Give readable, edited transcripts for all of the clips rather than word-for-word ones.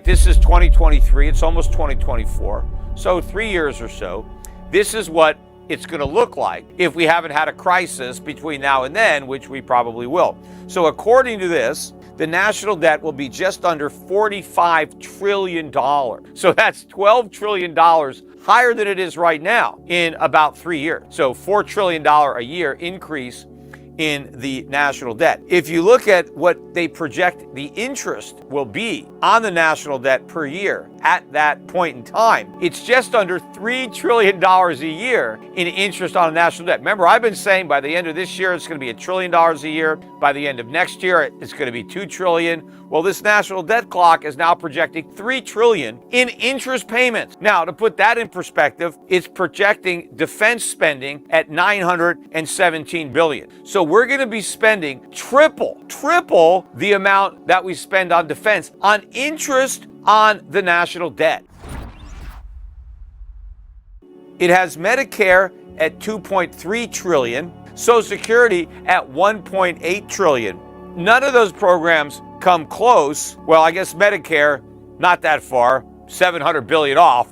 This is 2023, it's almost 2024, so 3 years or so. This is what it's going to look like if we haven't had a crisis between now and then, which we probably will. So according to this, the national debt will be just under $45 trillion. So that's $12 trillion higher than it is right now in about 3 years. So $4 trillion a year increase in the national debt. If you look at what they project the interest will be on the national debt per year at that point in time, it's just under $3 trillion a year in interest on the national debt. Remember, I've been saying by the end of this year, it's going to be $1 trillion a year. By the end of next year, it's going to be $2 trillion. Well, this national debt clock is now projecting $3 trillion in interest payments. Now, to put that in perspective, it's projecting defense spending at $917 billion. So we're going to be spending triple the amount that we spend on defense on interest on the national debt. It has Medicare at $2.3 trillion, Social Security at $1.8 trillion. None of those programs come close. Well, I guess Medicare, not that far, $700 billion off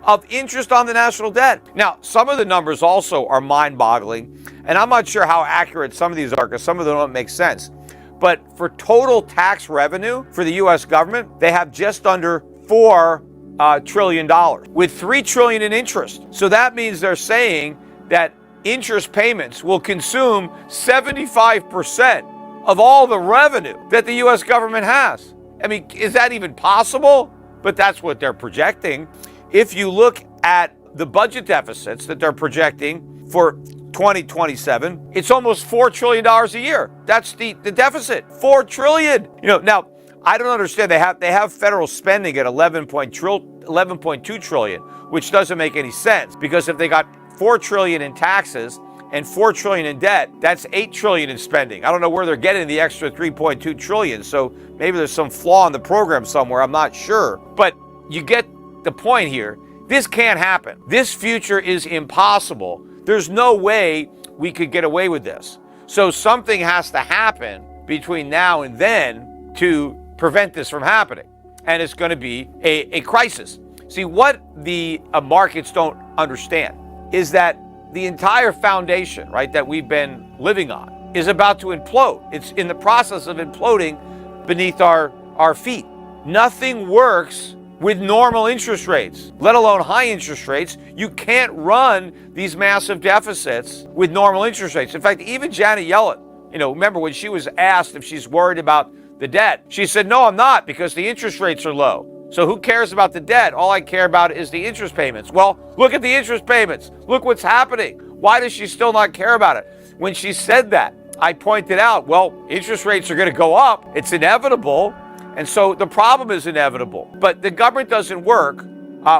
of interest on the national debt. Now, some of the numbers also are mind-boggling, and I'm not sure how accurate some of these are because some of them don't make sense. But for total tax revenue for the U.S. government, they have just under $4 trillion with $3 trillion in interest. So that means they're saying that interest payments will consume 75% of all the revenue that the U.S. government has. I mean, is that even possible? But that's what they're projecting. If you look at the budget deficits that they're projecting for 2027, it's almost $4 trillion a year. That's the deficit, $4 trillion. Now, I don't understand. They have federal spending at 11.2 trillion, which doesn't make any sense because if they got $4 trillion in taxes and $4 trillion in debt, that's $8 trillion in spending. I don't know where they're getting the extra 3.2 trillion. So maybe there's some flaw in the program somewhere. I'm not sure. But you get the point here. This can't happen. This future is impossible. There's no way we could get away with this. So something has to happen between now and then to prevent this from happening. And it's going to be a crisis. See, what the markets don't understand is that the entire foundation, right, that we've been living on is about to implode. It's in the process of imploding beneath our feet. Nothing works with normal interest rates, let alone high interest rates. You can't run these massive deficits with normal interest rates. In fact, even Janet Yellen, remember when she was asked if she's worried about the debt, she said, no, I'm not, because the interest rates are low. So who cares about the debt? All I care about is the interest payments. Well, look at the interest payments. Look what's happening. Why does she still not care about it? When she said that, I pointed out, well, interest rates are going to go up. It's inevitable. And so the problem is inevitable. But the government doesn't work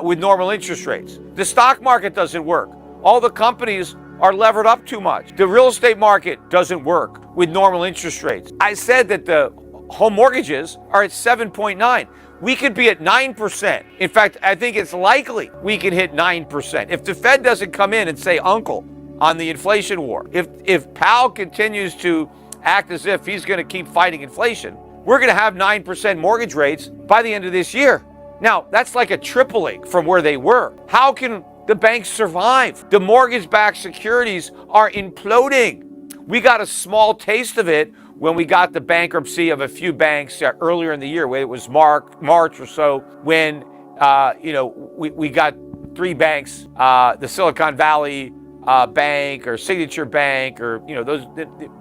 with normal interest rates. The stock market doesn't work. All the companies are levered up too much. The real estate market doesn't work with normal interest rates. I said that the home mortgages are at 7.9. We could be at 9%. In fact, I think it's likely we can hit 9%. If the Fed doesn't come in and say uncle on the inflation war, if Powell continues to act as if he's going to keep fighting inflation, we're going to have 9% mortgage rates by the end of this year. Now, that's like a tripling from where they were. How can the banks survive? The mortgage-backed securities are imploding. We got a small taste of it when we got the bankruptcy of a few banks earlier in the year, where it was March or so, when we got 3 banks, the Silicon Valley Bank or Signature Bank, or those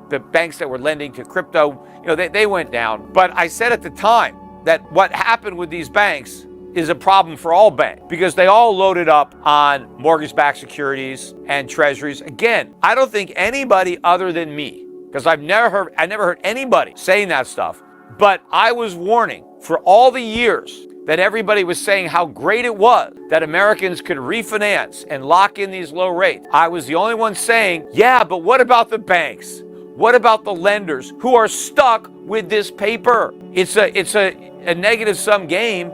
the banks that were lending to crypto, they went down. But I said at the time that what happened with these banks is a problem for all banks because they all loaded up on mortgage-backed securities and treasuries. Again, I don't think anybody other than me, because I never heard anybody saying that stuff, but I was warning for all the years that everybody was saying how great it was that Americans could refinance and lock in these low rates. I was the only one saying, yeah, but what about the banks? What about the lenders who are stuck with this paper? It's a negative sum game.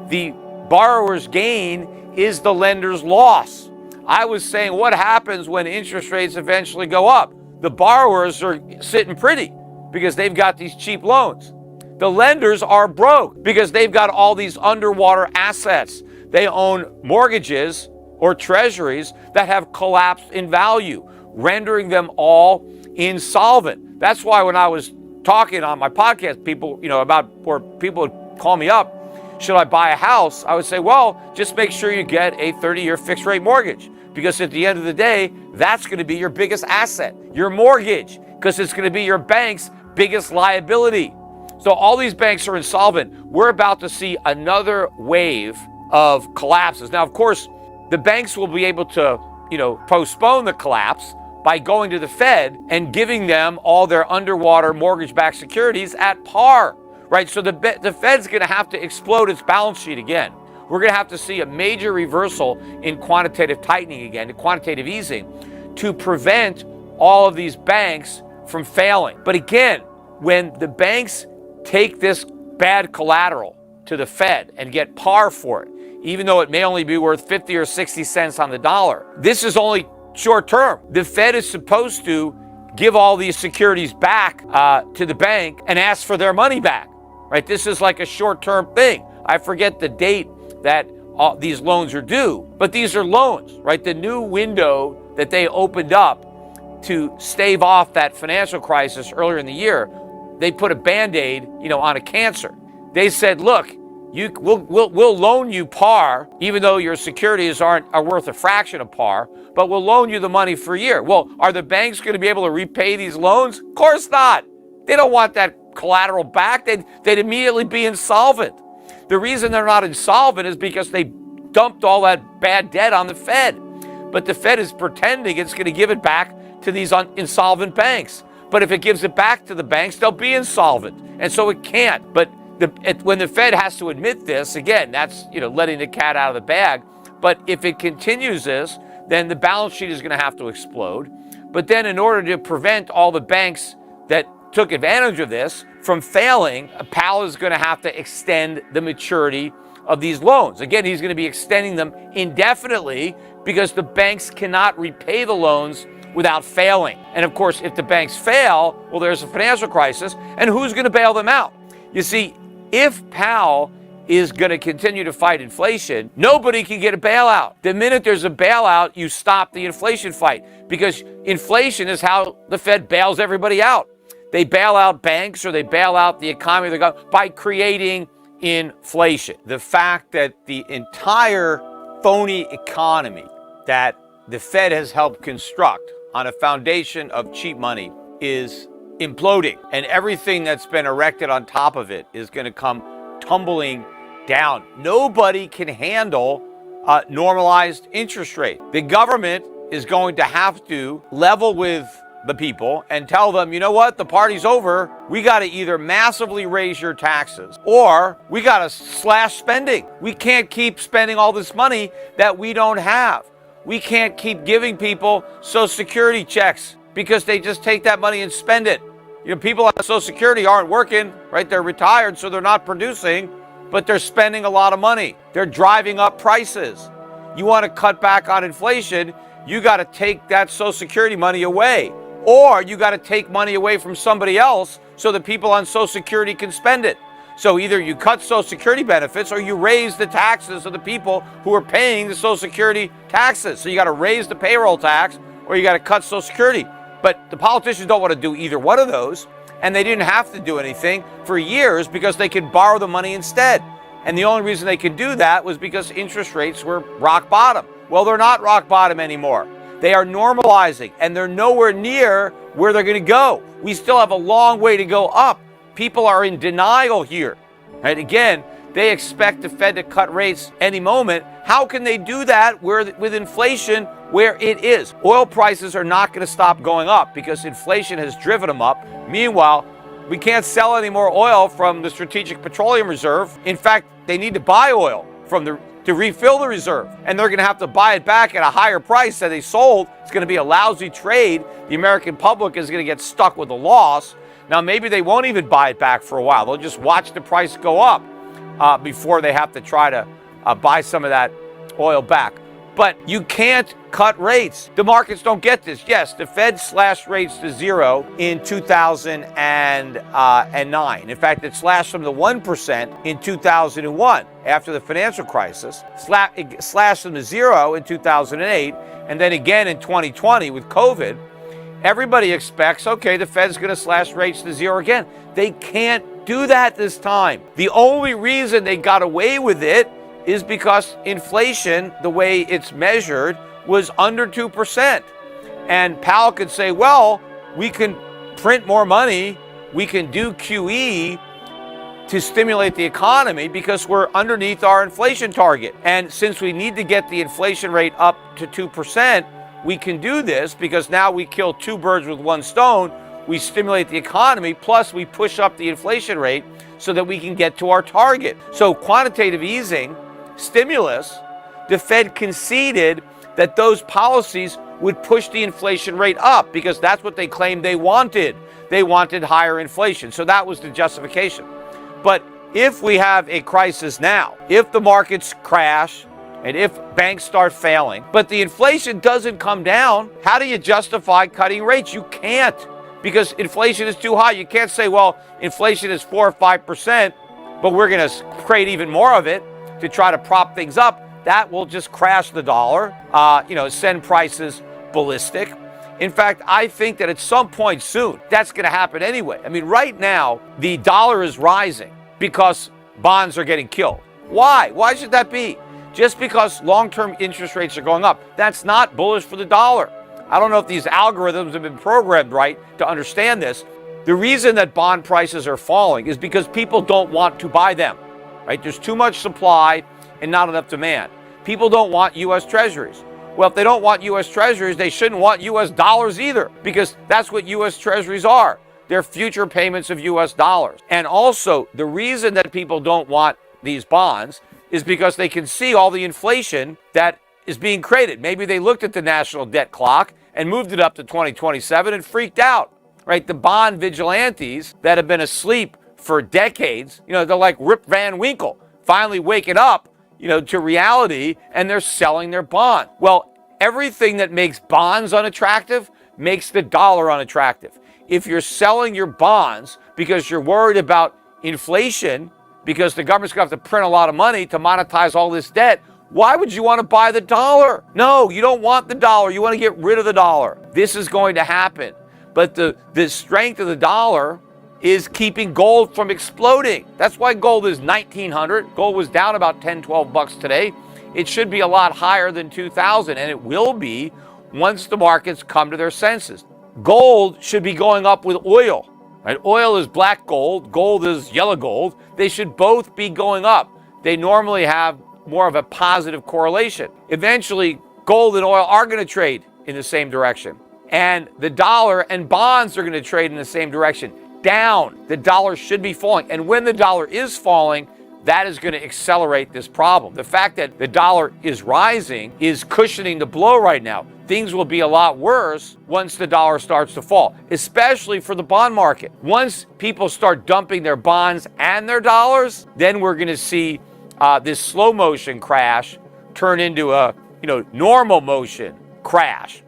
The borrower's gain is the lender's loss. I was saying, what happens when interest rates eventually go up? The borrowers are sitting pretty because they've got these cheap loans. The lenders are broke because they've got all these underwater assets. They own mortgages or treasuries that have collapsed in value, rendering them all insolvent. That's why when I was talking on my podcast, people, where people would call me up, should I buy a house? I would say, well, just make sure you get a 30-year fixed rate mortgage, because at the end of the day, that's going to be your biggest asset, your mortgage, because it's going to be your bank's biggest liability. So all these banks are insolvent. We're about to see another wave of collapses. Now, of course, the banks will be able to, postpone the collapse by going to the Fed and giving them all their underwater mortgage-backed securities at par, right? So the Fed's going to have to explode its balance sheet again. We're going to have to see a major reversal in quantitative tightening again, in quantitative easing, to prevent all of these banks from failing. But again, when the banks take this bad collateral to the Fed and get par for it, even though it may only be worth 50 or 60 cents on the dollar, this is only short term. The Fed is supposed to give all these securities back to the bank and ask for their money back, right? This is like a short-term thing. I forget the date that these loans are due, but these are loans, right? The new window that they opened up to stave off that financial crisis earlier in the year, they put a Band-Aid, on a cancer. They said, look, we'll loan you par, even though your securities are worth a fraction of par, but we'll loan you the money for a year. Well, are the banks going to be able to repay these loans? Of course not. They don't want that collateral back. They'd immediately be insolvent. The reason they're not insolvent is because they dumped all that bad debt on the Fed. But the Fed is pretending it's going to give it back to these insolvent banks. But if it gives it back to the banks, they'll be insolvent. And so it can't. But when the Fed has to admit this, again, that's letting the cat out of the bag. But if it continues this, then the balance sheet is going to have to explode. But then in order to prevent all the banks that took advantage of this from failing, Powell is going to have to extend the maturity of these loans. Again, he's going to be extending them indefinitely because the banks cannot repay the loans without failing. And of course, if the banks fail, well, there's a financial crisis, and who's going to bail them out? You see, if Powell is going to continue to fight inflation, nobody can get a bailout. The minute there's a bailout, you stop the inflation fight, because inflation is how the Fed bails everybody out. They bail out banks, or they bail out the economy by creating inflation. The fact that the entire phony economy that the Fed has helped construct on a foundation of cheap money is imploding, and everything that's been erected on top of it is going to come tumbling down. Nobody can handle a normalized interest rate. The government is going to have to level with the people and tell them, you know what, the party's over. We got to either massively raise your taxes, or we got to slash spending. We can't keep spending all this money that we don't have. We can't keep giving people Social Security checks because they just take that money and spend it. People on Social Security aren't working, right? They're retired, so they're not producing, but they're spending a lot of money. They're driving up prices. You want to cut back on inflation, you got to take that Social Security money away, or you got to take money away from somebody else so that people on Social Security can spend it. So either you cut Social Security benefits, or you raise the taxes of the people who are paying the Social Security taxes. So you got to raise the payroll tax, or you got to cut Social Security. But the politicians don't want to do either one of those, and they didn't have to do anything for years because they could borrow the money instead. And the only reason they could do that was because interest rates were rock bottom. Well, they're not rock bottom anymore. They are normalizing, and they're nowhere near where they're going to go. We still have a long way to go up. People are in denial here. Right? Again, they expect the Fed to cut rates any moment. How can they do that with inflation where it is? Oil prices are not going to stop going up because inflation has driven them up. Meanwhile, we can't sell any more oil from the Strategic Petroleum Reserve. In fact, they need to buy oil to refill the reserve, and they're going to have to buy it back at a higher price than they sold. It's going to be a lousy trade. The American public is going to get stuck with a loss. Now, maybe they won't even buy it back for a while. They'll just watch the price go up before they have to try to buy some of that oil back. But you can't cut rates. The markets don't get this. Yes, the Fed slashed rates to zero in 2009. In fact, it slashed them to 1% in 2001 after the financial crisis. It slashed them to zero in 2008, and then again in 2020 with COVID. Everybody expects, okay, the Fed's going to slash rates to zero again. They can't do that this time. The only reason they got away with it is because inflation, the way it's measured, was under 2%. And Powell could say, well, we can print more money, we can do QE to stimulate the economy because we're underneath our inflation target. And since we need to get the inflation rate up to 2%, we can do this because now we kill two birds with one stone. We stimulate the economy, plus we push up the inflation rate so that we can get to our target. So quantitative easing, stimulus, the Fed conceded that those policies would push the inflation rate up because that's what they claimed they wanted. They wanted higher inflation. So that was the justification. But if we have a crisis now, if the markets crash and if banks start failing, but the inflation doesn't come down, how do you justify cutting rates? You can't, because inflation is too high. You can't say, well, inflation is 4 or 5%, but we're going to create even more of it to try to prop things up. That will just crash the dollar, send prices ballistic. In fact, I think that at some point soon, that's going to happen anyway. I mean, right now, the dollar is rising because bonds are getting killed. Why? Why should that be? Just because long-term interest rates are going up. That's not bullish for the dollar. I don't know if these algorithms have been programmed right to understand this. The reason that bond prices are falling is because people don't want to buy them. Right? There's too much supply and not enough demand. People don't want U.S. Treasuries. Well, if they don't want U.S. Treasuries, they shouldn't want U.S. dollars either, because that's what U.S. Treasuries are. They're future payments of U.S. dollars. And also, the reason that people don't want these bonds is because they can see all the inflation that is being created. Maybe they looked at the national debt clock and moved it up to 2027 and freaked out. Right? The bond vigilantes that have been asleep for decades, they're like Rip Van Winkle, finally waking up, to reality, and they're selling their bond. Well, everything that makes bonds unattractive makes the dollar unattractive. If you're selling your bonds because you're worried about inflation, because the government's going to have to print a lot of money to monetize all this debt, why would you want to buy the dollar? No, you don't want the dollar. You want to get rid of the dollar. This is going to happen. But the strength of the dollar is keeping gold from exploding. That's why gold is $1,900. Gold was down about $10-12 today. It should be a lot higher than $2,000, and it will be once the markets come to their senses. Gold should be going up with oil. Right? Oil is black gold. Gold is yellow gold. They should both be going up. They normally have more of a positive correlation. Eventually, gold and oil are going to trade in the same direction. And the dollar and bonds are going to trade in the same direction. Down. The dollar should be falling. And when the dollar is falling, that is going to accelerate this problem. The fact that the dollar is rising is cushioning the blow right now. Things will be a lot worse once the dollar starts to fall, especially for the bond market. Once people start dumping their bonds and their dollars, then we're going to see this slow motion crash turn into a normal motion crash.